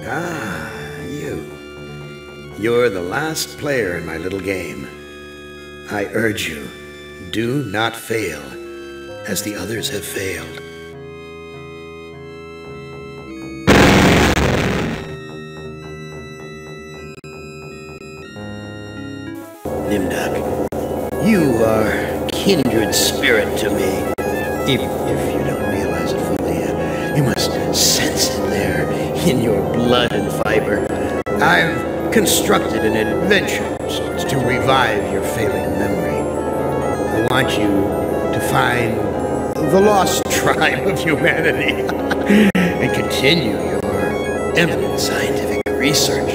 Ah, you. You're the last player in my little game. I urge you, do not fail, as the others have failed. NIMDOK, you are kindred spirit to me. Even if you don't realize it fully yet, you must sense it there in your blood and fiber. I've constructed an adventure of sorts to revive your failing memory. I want you to find the lost tribe of humanity and continue your eminent scientific research.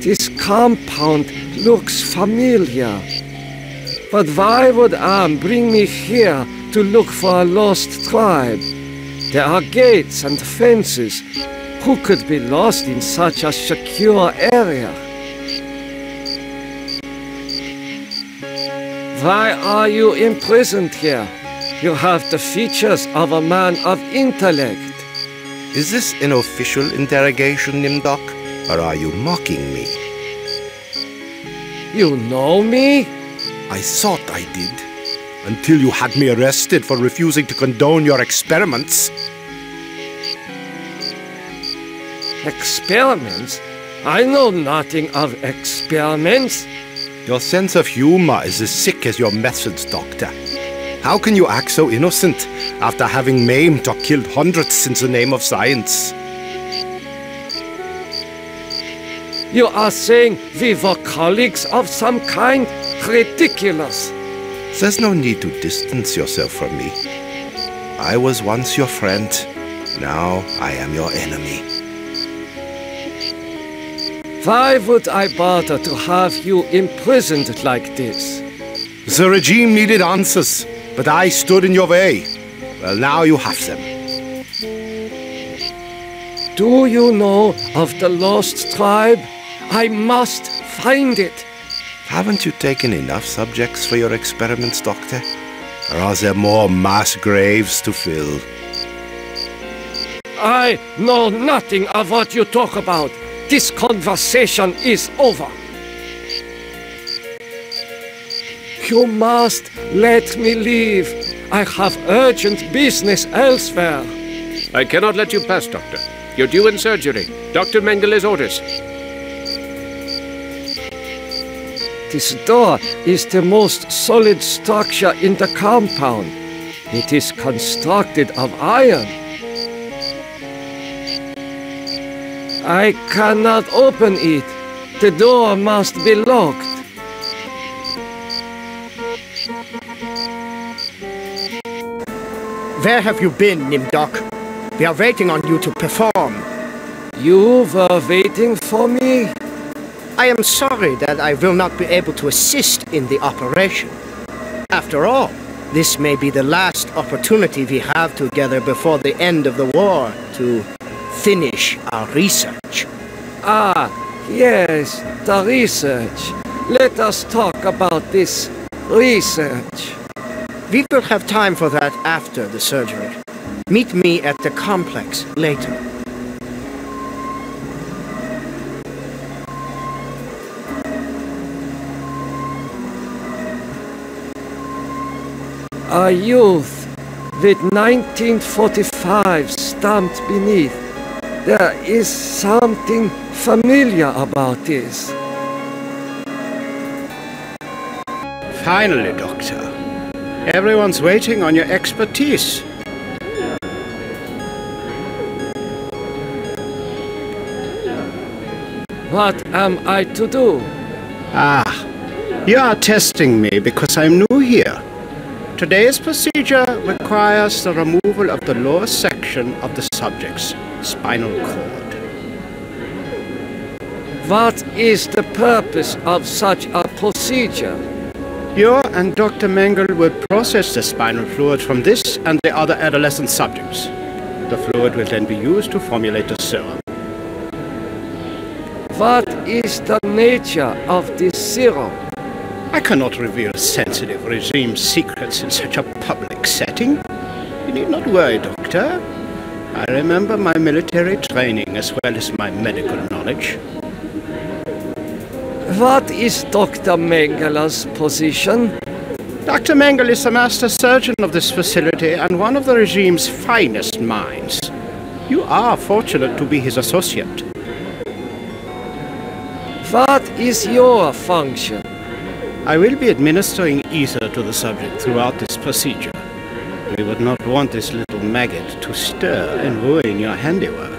This compound looks familiar. But why would Am bring me here to look for a lost tribe? There are gates and fences. Who could be lost in such a secure area? Why are you imprisoned here? You have the features of a man of intellect. Is this an official interrogation, NIMDOK? Or are you mocking me? You know me? I thought I did, until you had me arrested for refusing to condone your experiments. Experiments? I know nothing of experiments. Your sense of humor is as sick as your methods, Doctor. How can you act so innocent after having maimed or killed hundreds in the name of science? You are saying we were colleagues of some kind? Ridiculous. There's no need to distance yourself from me. I was once your friend. Now I am your enemy. Why would I bother to have you imprisoned like this? The regime needed answers, but I stood in your way. Well, now you have them. Do you know of the lost tribe? I must find it. Haven't you taken enough subjects for your experiments, Doctor? Or are there more mass graves to fill? I know nothing of what you talk about. This conversation is over. You must let me leave. I have urgent business elsewhere. I cannot let you pass, Doctor. You're due in surgery. Dr. Mengele's orders. This door is the most solid structure in the compound. It is constructed of iron. I cannot open it. The door must be locked. Where have you been, NIMDOK? We are waiting on you to perform. You were waiting for me? I am sorry that I will not be able to assist in the operation. After all, this may be the last opportunity we have together before the end of the war to finish our research. Ah, yes, the research. Let us talk about this research. We will have time for that after the surgery. Meet me at the complex later. A youth with 1945 stamped beneath. There is something familiar about this. Finally, Doctor. Everyone's waiting on your expertise. What am I to do? Ah, you are testing me because I'm new here. Today's procedure requires the removal of the lower section of the subject's spinal cord. What is the purpose of such a procedure? You and Dr. Mengele will process the spinal fluid from this and the other adolescent subjects. The fluid will then be used to formulate the serum. What is the nature of this serum? I cannot reveal sensitive regime secrets in such a public setting. You need not worry, Doctor. I remember my military training as well as my medical knowledge. What is Dr. Mengele's position? Dr. Mengele is the master surgeon of this facility and one of the regime's finest minds. You are fortunate to be his associate. What is your function? I will be administering ether to the subject throughout this procedure. We would not want this little maggot to stir and ruin your handiwork.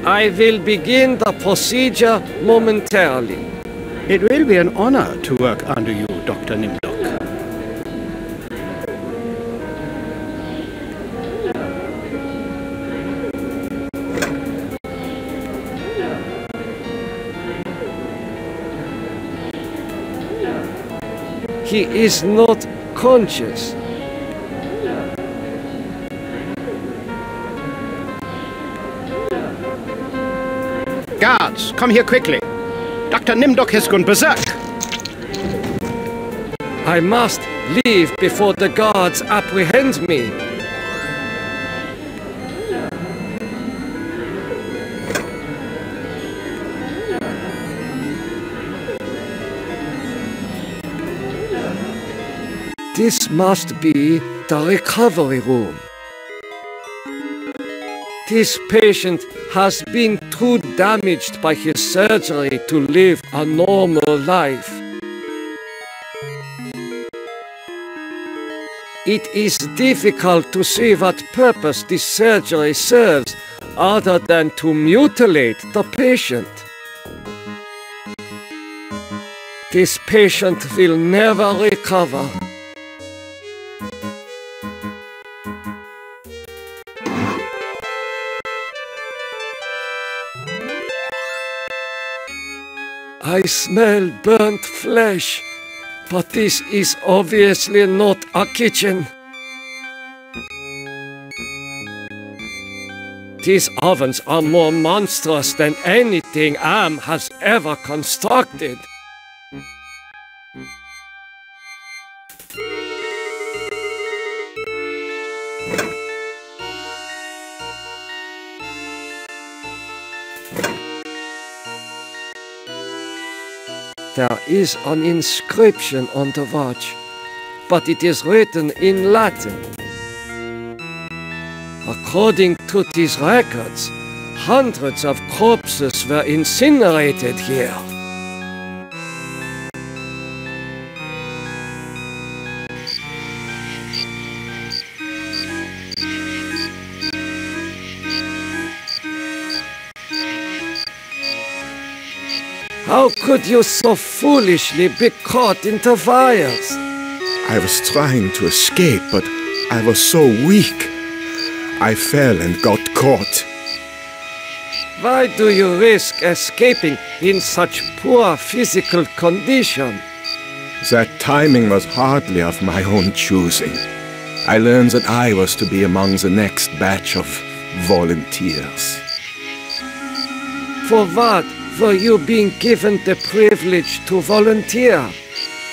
I will begin the procedure momentarily. It will be an honor to work under you, Dr. NIMDOK. He is not conscious. Guards, come here quickly. Dr. NIMDOK has gone berserk. I must leave before the guards apprehend me. This must be the recovery room. This patient has been too damaged by his surgery to live a normal life. It is difficult to see what purpose this surgery serves other than to mutilate the patient. This patient will never recover. I smell burnt flesh, but this is obviously not a kitchen. These ovens are more monstrous than anything Am has ever constructed. There is an inscription on the watch, but it is written in Latin. According to these records, hundreds of corpses were incinerated here. How could you so foolishly be caught in the fires? I was trying to escape, but I was so weak. I fell and got caught. Why do you risk escaping in such poor physical condition? That timing was hardly of my own choosing. I learned that I was to be among the next batch of volunteers. For what were you being given the privilege to volunteer?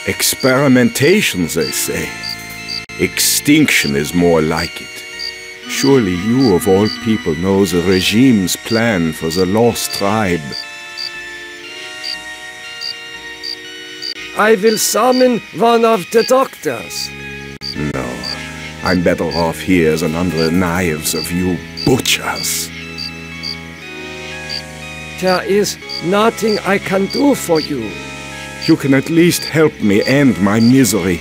Experimentation, they say. Extinction is more like it. Surely you of all people know the regime's plan for the lost tribe. I will summon one of the doctors. No, I'm better off here than under the knives of you butchers. There is nothing I can do for you. You can at least help me end my misery.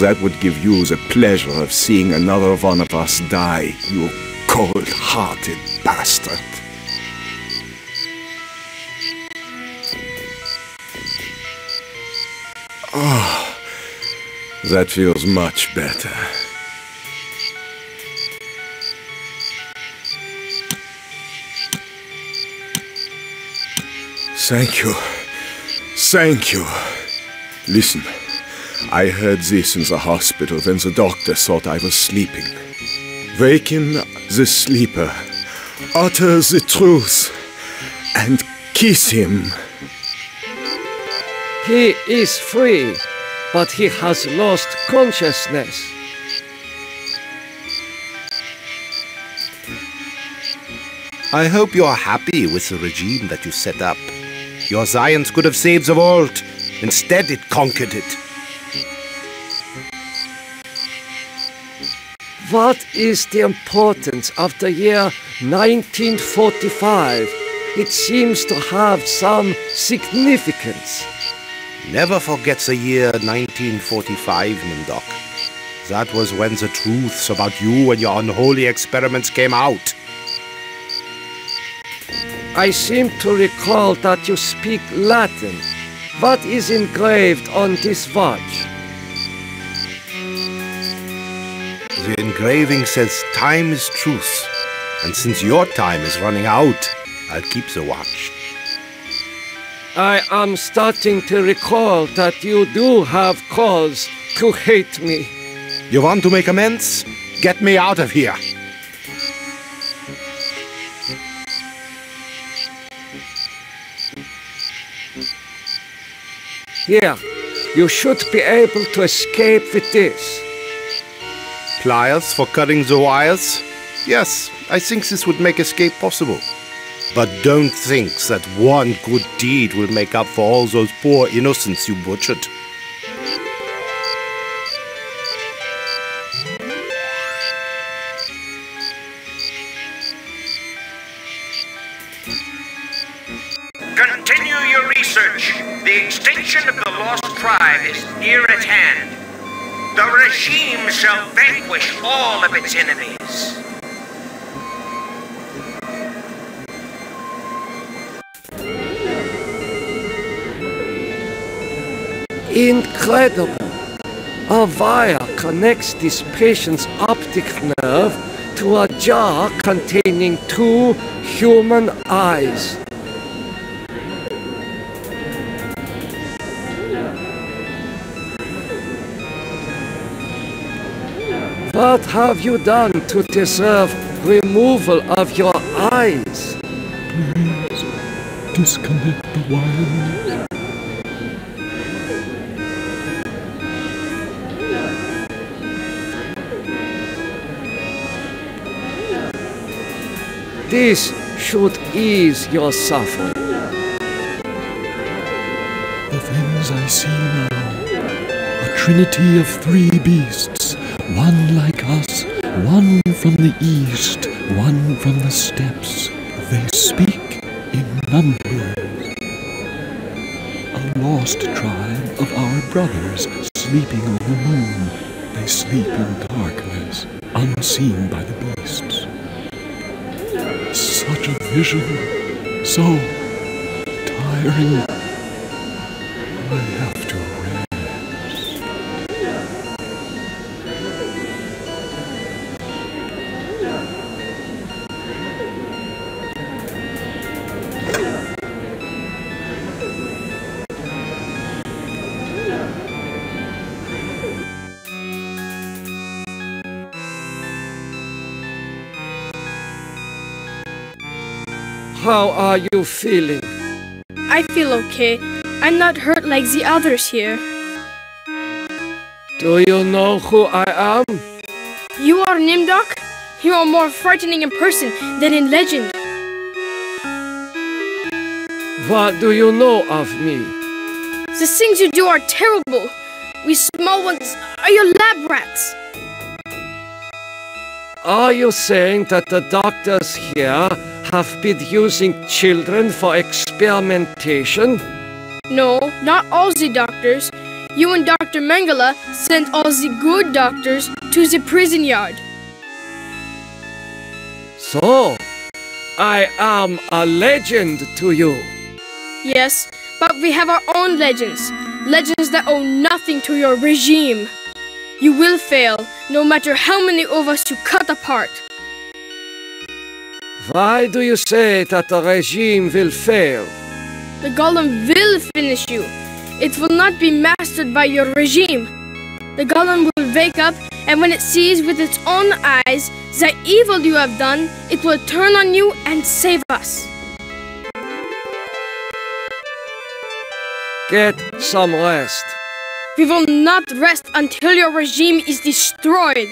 That would give you the pleasure of seeing another one of us die, you cold-hearted bastard. Oh, that feels much better. Thank you. Thank you. Listen, I heard this in the hospital when the doctor thought I was sleeping. Waken the sleeper, utter the truth, and kiss him. He is free. but he has lost consciousness. I hope you are happy with the regime that you set up. Your science could have saved the world. Instead, it conquered it. What is the importance of the year 1945? It seems to have some significance. Never forget the year 1945, NIMDOK. That was when the truths about you and your unholy experiments came out. I seem to recall that you speak Latin. What is engraved on this watch? The engraving says time is truth. And since your time is running out, I'll keep the watch. I am starting to recall that you do have cause to hate me. You want to make amends? Get me out of here. Here, you should be able to escape with this. Pliers for cutting the wires? Yes, I think this would make escape possible. But don't think that one good deed will make up for all those poor innocents you butchered. Continue your research. The extinction of the lost tribe is near at hand. The regime shall vanquish all of its enemies. Incredible! A wire connects this patient's optic nerve to a jar containing 2 human eyes. What have you done to deserve removal of your eyes? Please, disconnect the wires. This should ease your suffering. The things I see now, a trinity of 3 beasts, one like us, one from the east, one from the steppes. They speak in numbers. A lost tribe of our brothers sleeping on the moon. They sleep in darkness, unseen by the beasts. Such a vision, so tiring. I have to rest. How are you feeling? I feel okay. I'm not hurt like the others here. Do you know who I am? You are NIMDOK? You are more frightening in person than in legend. What do you know of me? The things you do are terrible. We small ones are your lab rats. Are you saying that the doctors here have been using children for experimentation? No, not all the doctors. You and Dr. Mengele sent all the good doctors to the prison yard. So, I am a legend to you. Yes, but we have our own legends. Legends that owe nothing to your regime. You will fail, no matter how many of us you cut apart. Why do you say that the regime will fail? The golem will finish you. It will not be mastered by your regime. The golem will wake up, and when it sees with its own eyes the evil you have done, it will turn on you and save us. Get some rest. We will not rest until your regime is destroyed.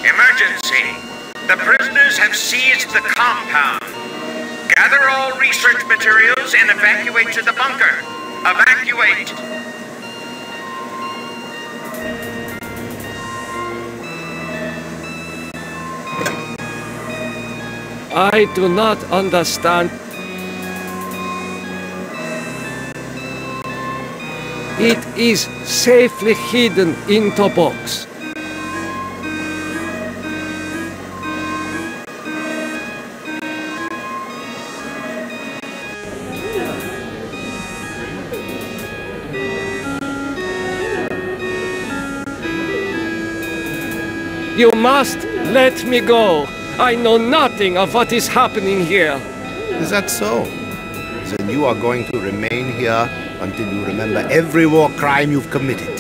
Emergency. The prisoners have seized the compound. Gather all research materials and evacuate to the bunker. Evacuate! I do not understand. It is safely hidden in the box. You must let me go. I know nothing of what is happening here. Is that so? Then you are going to remain here until you remember every war crime you've committed.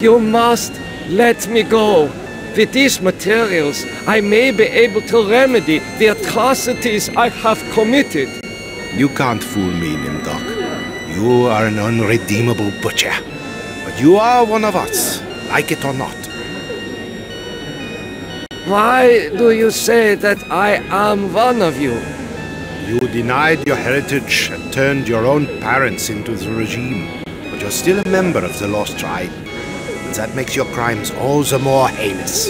You must let me go. With these materials, I may be able to remedy the atrocities I have committed. You can't fool me, NIMDOK. You are an unredeemable butcher. But you are one of us, like it or not. Why do you say that I am one of you? You denied your heritage and turned your own parents into the regime. But you're still a member of the Lost Tribe. And that makes your crimes all the more heinous.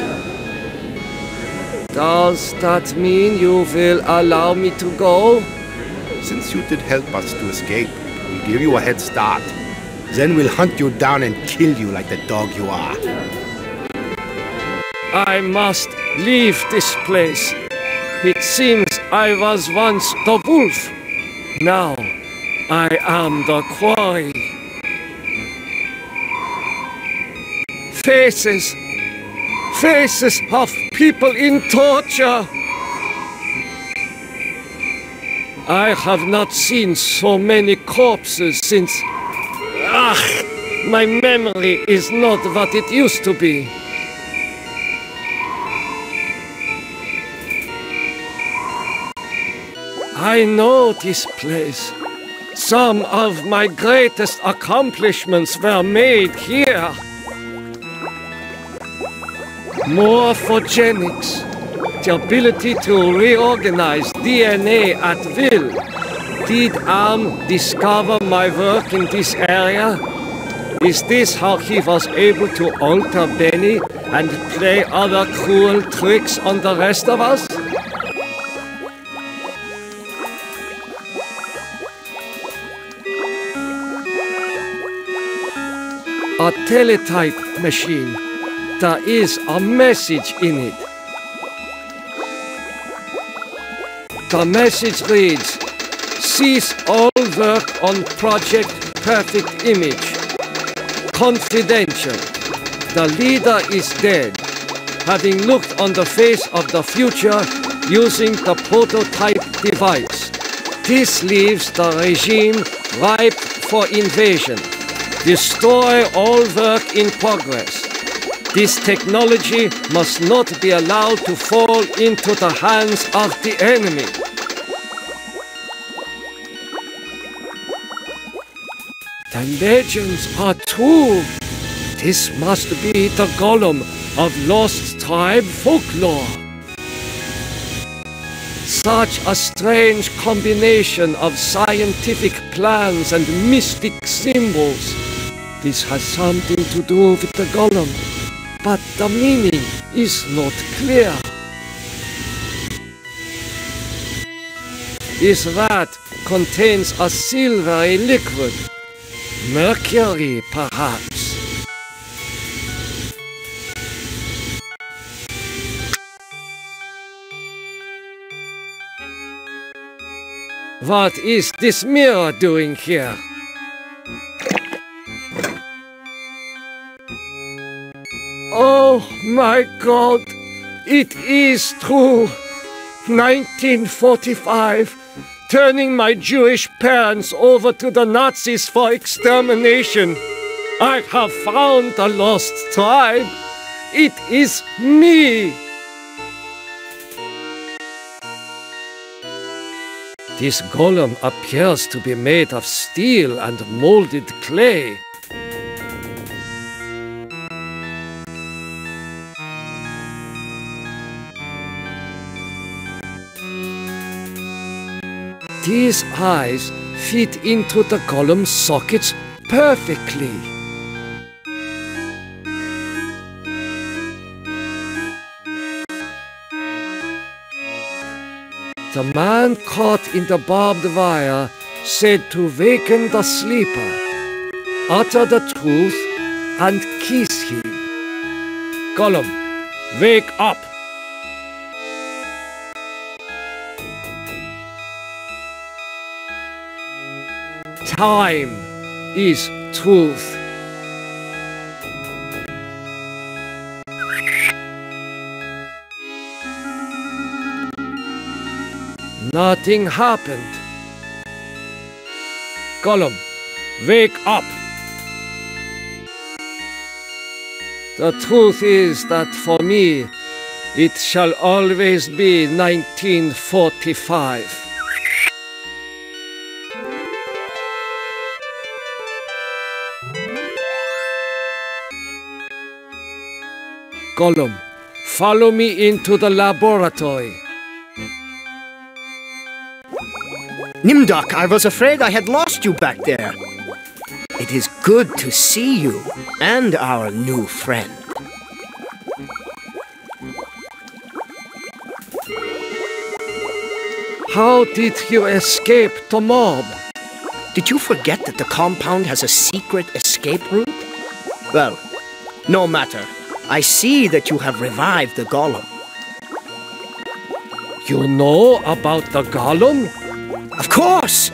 Does that mean you will allow me to go? Since you did help us to escape, we'll give you a head start. Then we'll hunt you down and kill you like the dog you are. I must leave this place. It seems I was once the wolf. Now I am the quarry. Faces. Faces of people in torture. I have not seen so many corpses since... my memory is not what it used to be. I know this place. Some of my greatest accomplishments were made here. Morphogenics. The ability to reorganize DNA at will. Did Am discover my work in this area? Is this how he was able to alter Benny and play other cruel tricks on the rest of us? A teletype machine. There is a message in it. The message reads, cease all work on Project Perfect Image. Confidential. The leader is dead, having looked on the face of the future using the prototype device. This leaves the regime ripe for invasion. Destroy all work in progress. This technology must not be allowed to fall into the hands of the enemy. The legends are true. This must be the golem of Lost Tribe folklore. Such a strange combination of scientific plans and mystic symbols. This has something to do with the golem, but the meaning is not clear. This rat contains a silvery liquid. Mercury, perhaps. What is this mirror doing here? Oh my God, it is true. 1945, turning my Jewish parents over to the Nazis for extermination. I have found the lost tribe. It is me. This golem appears to be made of steel and molded clay. These eyes fit into the golem's sockets perfectly. The man caught in the barbed wire said to waken the sleeper, utter the truth, and kiss him. Golem, wake up! Time is truth. Nothing happened. Golem, wake up! The truth is that for me, it shall always be 1945. Golem, follow me into the laboratory. Nimdok, I was afraid I had lost you back there. It is good to see you and our new friend. How did you escape the mob? Did you forget that the compound has a secret escape route? Well, no matter. I see that you have revived the golem. You know about the golem? Of course!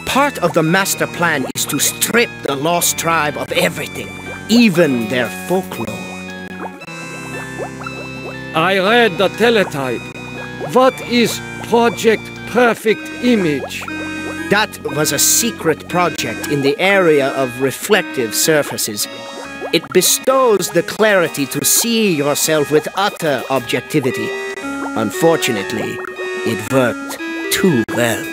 Part of the master plan is to strip the lost tribe of everything, even their folklore. I read the teletype. What is Project Perfect Image? That was a secret project in the area of reflective surfaces. It bestows the clarity to see yourself with utter objectivity. Unfortunately, it worked too well.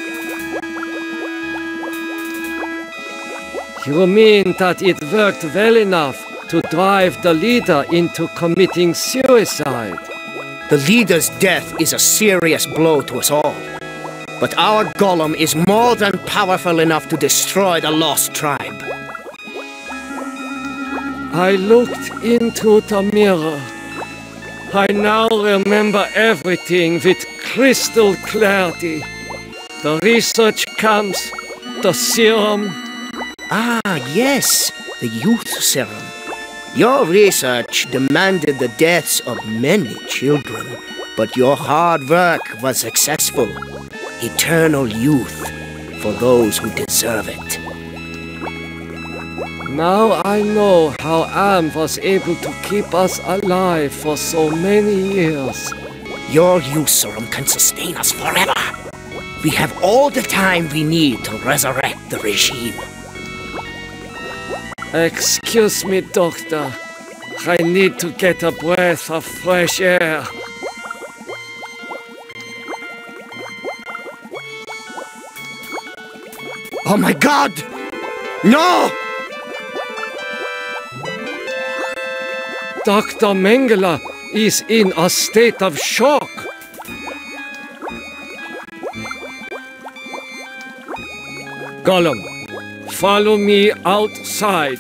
You mean that it worked well enough to drive the leader into committing suicide? The leader's death is a serious blow to us all. But our golem is more than powerful enough to destroy the lost tribe. I looked into the mirror. I now remember everything with crystal clarity. The research camps, the serum. Ah, yes, the youth serum. Your research demanded the deaths of many children, but your hard work was successful. Eternal youth for those who deserve it. Now I know how Am was able to keep us alive for so many years. Your youth serum can sustain us forever. We have all the time we need to resurrect the regime. Excuse me, Doctor. I need to get a breath of fresh air. Oh my God! No! Dr. Mengele is in a state of shock. Golem, follow me outside.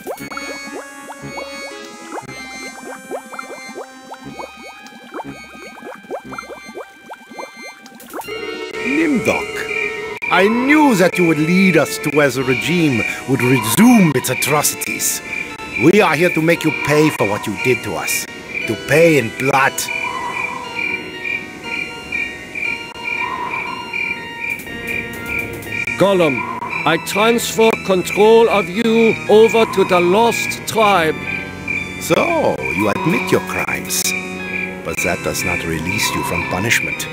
NIMDOK, I knew that you would lead us to where the regime would resume its atrocities. We are here to make you pay for what you did to us. To pay in blood. Golem, I transfer control of you over to the lost tribe. So, you admit your crimes. But that does not release you from punishment.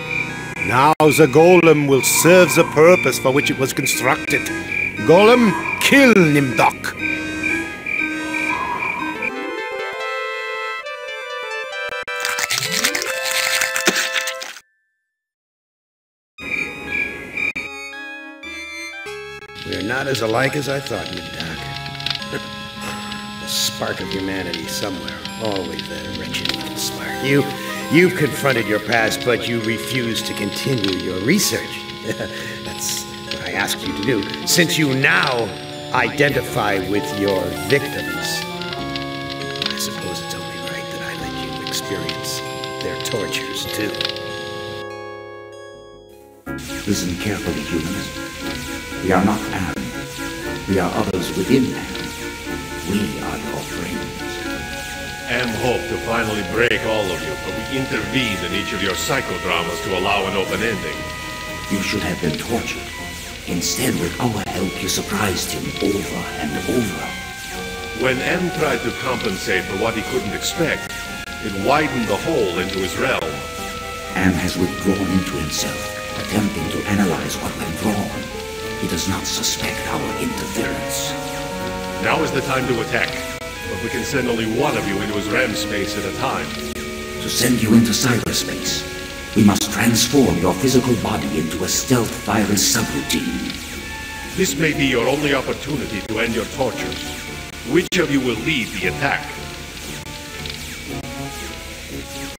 Now the golem will serve the purpose for which it was constructed. Golem, kill Nimdok! We're not as alike as I thought, Nimdok. The spark of humanity somewhere. Always that wretched little spark. You confronted your past, but you refused to continue your research. That's what I asked you to do. Since you now identify with your victims, I suppose it's only right that I let you experience their tortures, too. Listen carefully, humans. We are not Am. We are others within Am. We are your friends. Am hoped to finally break all of you, but we intervened in each of your psychodramas to allow an open ending. You should have been tortured. Instead, with our help, you surprised him over and over. When M tried to compensate for what he couldn't expect, it widened the hole into his realm. Am has withdrawn into himself, attempting to analyze what went wrong. He does not suspect our interference. Now is the time to attack, but we can send only one of you into his RAM space at a time. To send you into cyberspace, we must transform your physical body into a stealth virus subroutine. This may be your only opportunity to end your tortures. Which of you will lead the attack?